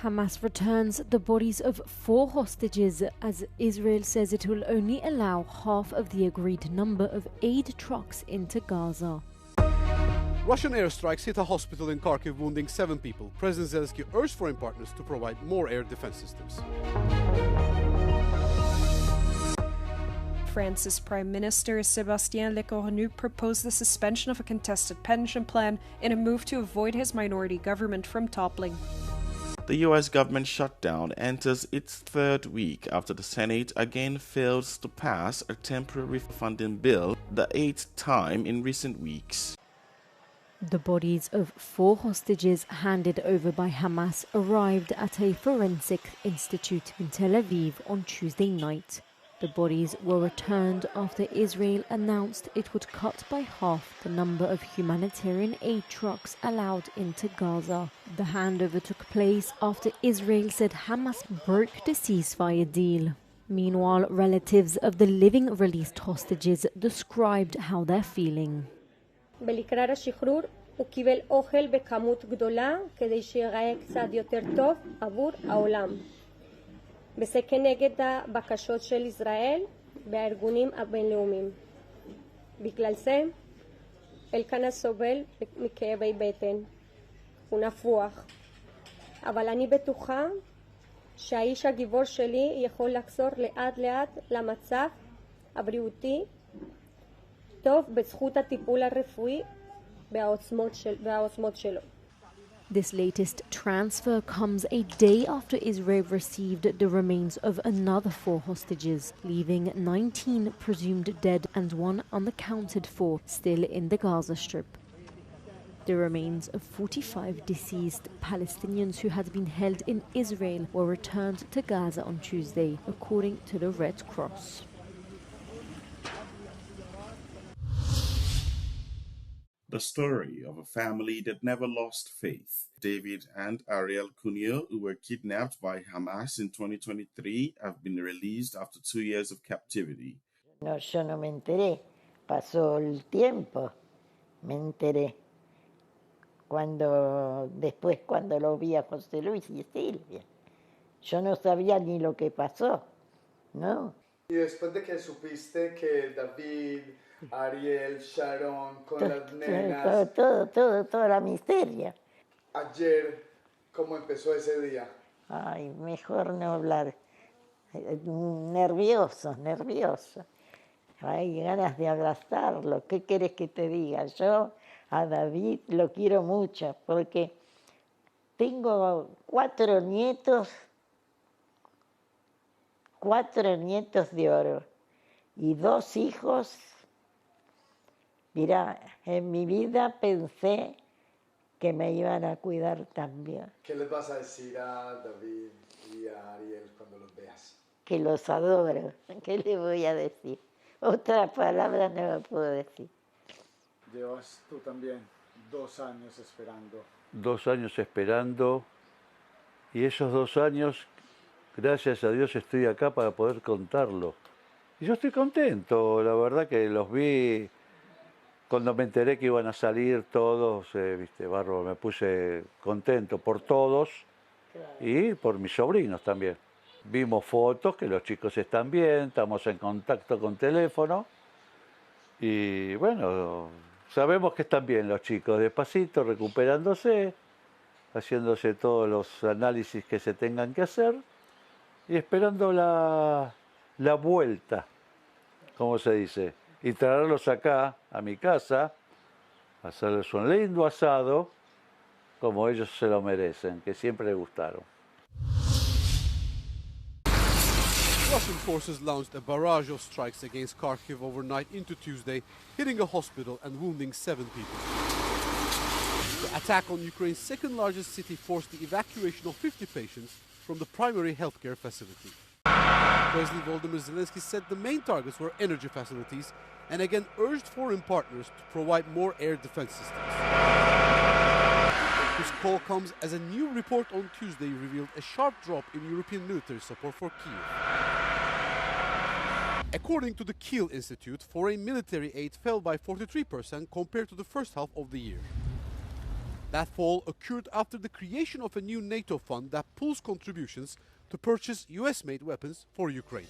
Hamas returns the bodies of 4 hostages as Israel says it will only allow half of the agreed number of aid trucks into Gaza. Russian airstrikes hit a hospital in Kharkiv, wounding 7 people. President Zelensky urged foreign partners to provide more air defense systems. France's Prime Minister Sébastien Lecornu proposed the suspension of a contested pension plan in a move to avoid his minority government from toppling. The U.S. government shutdown enters its 3rd week after the Senate again fails to pass a temporary funding bill, the 8th time in recent weeks. The bodies of 4 hostages handed over by Hamas arrived at a forensic institute in Tel Aviv on Tuesday night. The bodies were returned after Israel announced it would cut by half the number of humanitarian aid trucks allowed into Gaza. The handover took place after Israel said Hamas broke the ceasefire deal. Meanwhile, relatives of the living released hostages described how they're feeling. בלקראת השחרור הוא קיבל אוכל בכמות גדולה כדי שיראה קצת יותר טוב עבור העולם. וזה כנגד הבקשות של ישראל והארגונים הבינלאומיים. בגלל זה אלקנה סובל מכאבי בטן, הוא נפוח. אבל אני בטוחה שהאיש הגיבור שלי יכול לחזור לאט לאט למצב הבריאותי טוב בזכות הטיפול הרפואי והעוצמות שלו. This latest transfer comes a day after Israel received the remains of another 4 hostages, leaving 19 presumed dead and 1 unaccounted for still in the Gaza Strip. The remains of 45 deceased Palestinians who had been held in Israel were returned to Gaza on Tuesday, according to the Red Cross. The story of a family that never lost faith. David and Ariel Cuneo, who were kidnapped by Hamas in 2023, have been released after 2 years of captivity. No, yo no me enteré. Pasó el tiempo. Me enteré. Después cuando lo vi a José Luis y Silvia. Yo no sabía ni lo que pasó, ¿no? Y después de que supiste que David, Ariel, Sharon, con las nenas... Toda la miseria. Ayer, ¿cómo empezó ese día? Ay, mejor no hablar. Nervioso. Hay ganas de abrazarlo. ¿Qué quieres que te diga? Yo a David lo quiero mucho porque tengo 4 nietos de oro y 2 hijos. Mira, en mi vida pensé que me iban a cuidar también. ¿Qué les vas a decir a David y a Ariel cuando los veas? Que los adoro. ¿Qué les voy a decir? Otra palabra no lo puedo decir. Llevas tú también 2 años esperando. 2 años esperando. Y esos 2 años, gracias a Dios, estoy acá para poder contarlo. Y yo estoy contento. La verdad que los vi... Cuando me enteré que iban a salir todos, Barro, me puse contento por todos y por mis sobrinos también. Vimos fotos que los chicos están bien, estamos en contacto con teléfono y bueno, sabemos que están bien los chicos, despacito, recuperándose, haciéndose todos los análisis que se tengan que hacer y esperando la vuelta, como se dice. Y traerlos acá, a mi casa, hacerles un lindo asado, como ellos se lo merecen, que siempre les gustaron. Russian forces launched a barrage of strikes against Kharkiv overnight into Tuesday, hitting a hospital and wounding 7 people. The attack on Ukraine's second largest city forced the evacuation of 50 patients from the primary healthcare facility. President Volodymyr Zelensky said the main targets were energy facilities and again urged foreign partners to provide more air defense systems. This call comes as a new report on Tuesday revealed a sharp drop in European military support for Kyiv. According to the Kiel Institute, foreign military aid fell by 43% compared to the first half of the year. That fall occurred after the creation of a new NATO fund that pools contributions to purchase US-made weapons for Ukraine.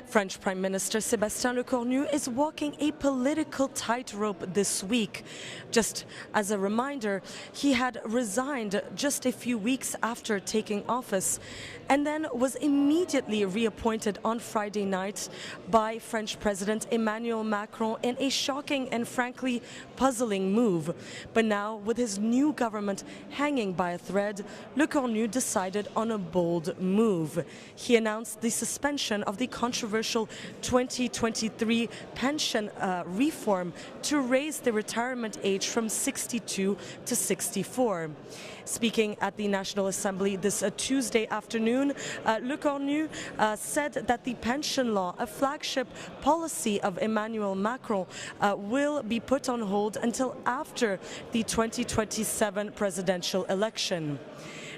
French Prime Minister Sébastien Lecornu is walking a political tightrope this week. Just as a reminder, he had resigned just a few weeks after taking office and then was immediately reappointed on Friday night by French President Emmanuel Macron in a shocking and frankly puzzling move. But now, with his new government hanging by a thread, Lecornu decided on a bold move. He announced the suspension of the controversial 2023 pension reform to raise the retirement age from 62 to 64. Speaking at the National Assembly this Tuesday afternoon, Lecornu said that the pension law, a flagship policy of Emmanuel Macron, will be put on hold until after the 2027 presidential election.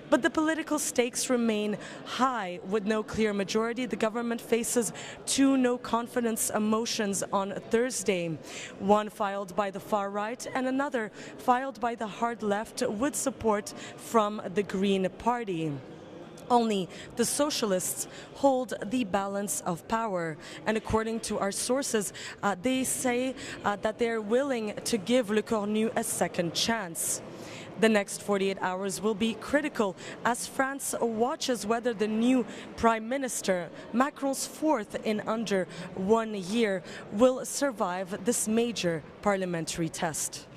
But the political stakes remain high. With no clear majority, the government faces two no-confidence motions on Thursday. One filed by the far right and another filed by the hard left with support from the Green Party. Only the socialists hold the balance of power. And according to our sources, they say that they're willing to give Lecornu a second chance. The next 48 hours will be critical as France watches whether the new Prime Minister, Macron's fourth in under 1 year, will survive this major parliamentary test.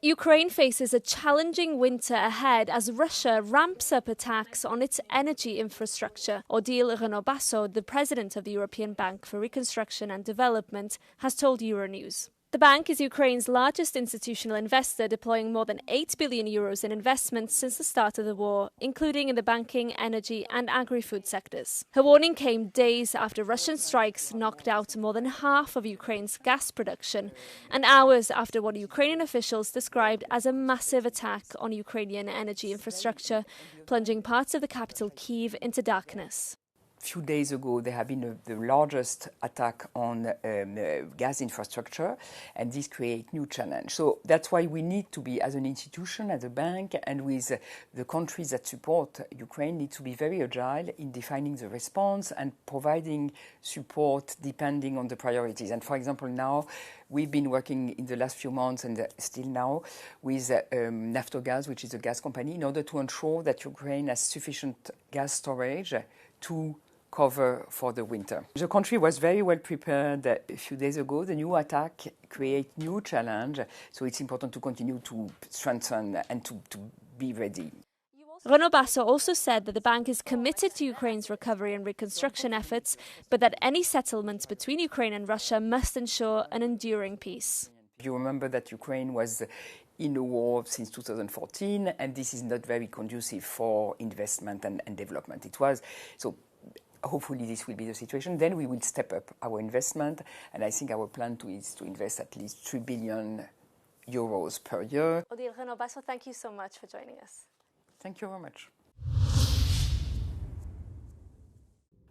Ukraine faces a challenging winter ahead as Russia ramps up attacks on its energy infrastructure. Odile Renaud-Basso, the president of the European Bank for Reconstruction and Development, has told Euronews. The bank is Ukraine's largest institutional investor, deploying more than 8 billion euros in investments since the start of the war, including in the banking, energy and agri-food sectors. Her warning came days after Russian strikes knocked out more than half of Ukraine's gas production, and hours after what Ukrainian officials described as a massive attack on Ukrainian energy infrastructure, plunging parts of the capital Kyiv into darkness. Few days ago, there have been the largest attack on gas infrastructure, and this creates new challenge. So that's why we need to be, as an institution, as a bank, and with the countries that support Ukraine, need to be very agile in defining the response and providing support depending on the priorities. And for example, now we've been working in the last few months and still now with Naftogaz, which is a gas company, in order to ensure that Ukraine has sufficient gas storage to cover for the winter. The country was very well prepared a few days ago. The new attack creates new challenge, so it's important to continue to strengthen and to be ready. Renaud-Basso also said that the bank is committed to Ukraine's recovery and reconstruction efforts, but that any settlements between Ukraine and Russia must ensure an enduring peace. You remember that Ukraine was in a war since 2014, and this is not very conducive for investment and development. It was so. Hopefully this will be the situation. Then we will step up our investment, and I think our plan is to invest at least 3 billion euros per year. Odile Renaud-Basso, thank you so much for joining us. Thank you very much.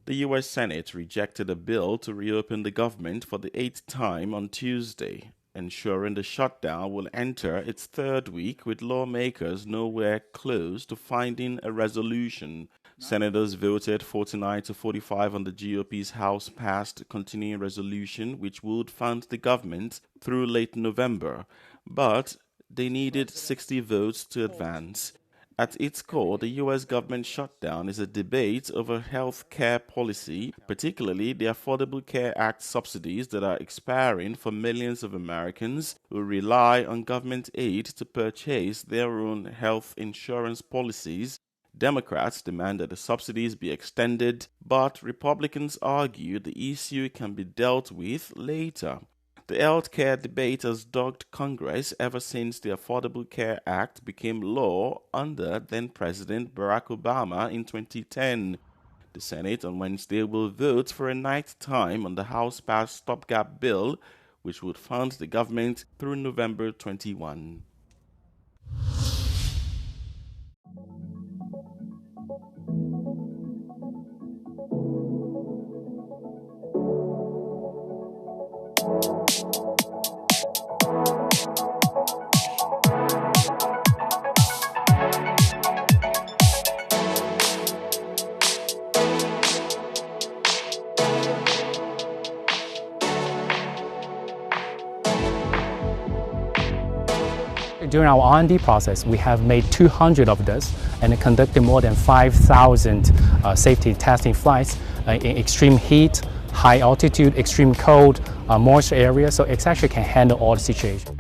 The US Senate rejected a bill to reopen the government for the 8th time on Tuesday, ensuring the shutdown will enter its third week with lawmakers nowhere close to finding a resolution. Senators voted 49 to 45 on the GOP's House-passed continuing resolution, which would fund the government through late November, but they needed 60 votes to advance. At its core, the U.S. government shutdown is a debate over health care policy, particularly the Affordable Care Act subsidies that are expiring for millions of Americans who rely on government aid to purchase their own health insurance policies. Democrats demand that the subsidies be extended, but Republicans argue the issue can be dealt with later. The health care debate has dogged Congress ever since the Affordable Care Act became law under then-President Barack Obama in 2010. The Senate on Wednesday will vote for a ninth time on the House-passed stopgap bill, which would fund the government through November 21. During our R&D process, we have made 200 of this and conducted more than 5,000 safety testing flights in extreme heat, high altitude, extreme cold, moisture areas, so it actually can handle all the situations.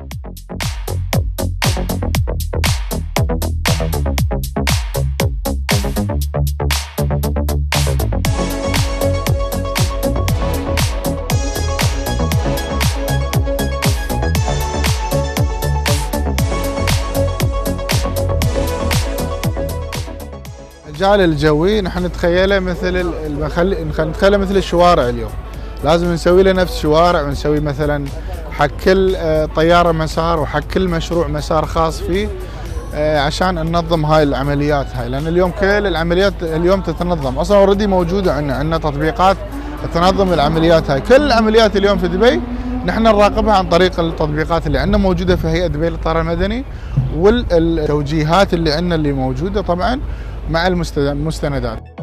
المجال الجوي نحن نتخيله نتخيله مثل الشوارع اليوم، لازم نسوي له نفس الشوارع ونسوي مثلا حق كل طياره مسار وحق كل مشروع مسار خاص فيه عشان ننظم هاي العمليات هاي، لان اليوم كل العمليات اليوم تتنظم اصلا اوريدي موجوده عندنا تطبيقات تنظم العمليات هاي، كل العمليات اليوم في دبي نحن نراقبها عن طريق التطبيقات اللي عندنا موجوده في هيئه دبي للطيران المدني، والتوجيهات اللي عندنا اللي موجوده طبعا مع المستندات.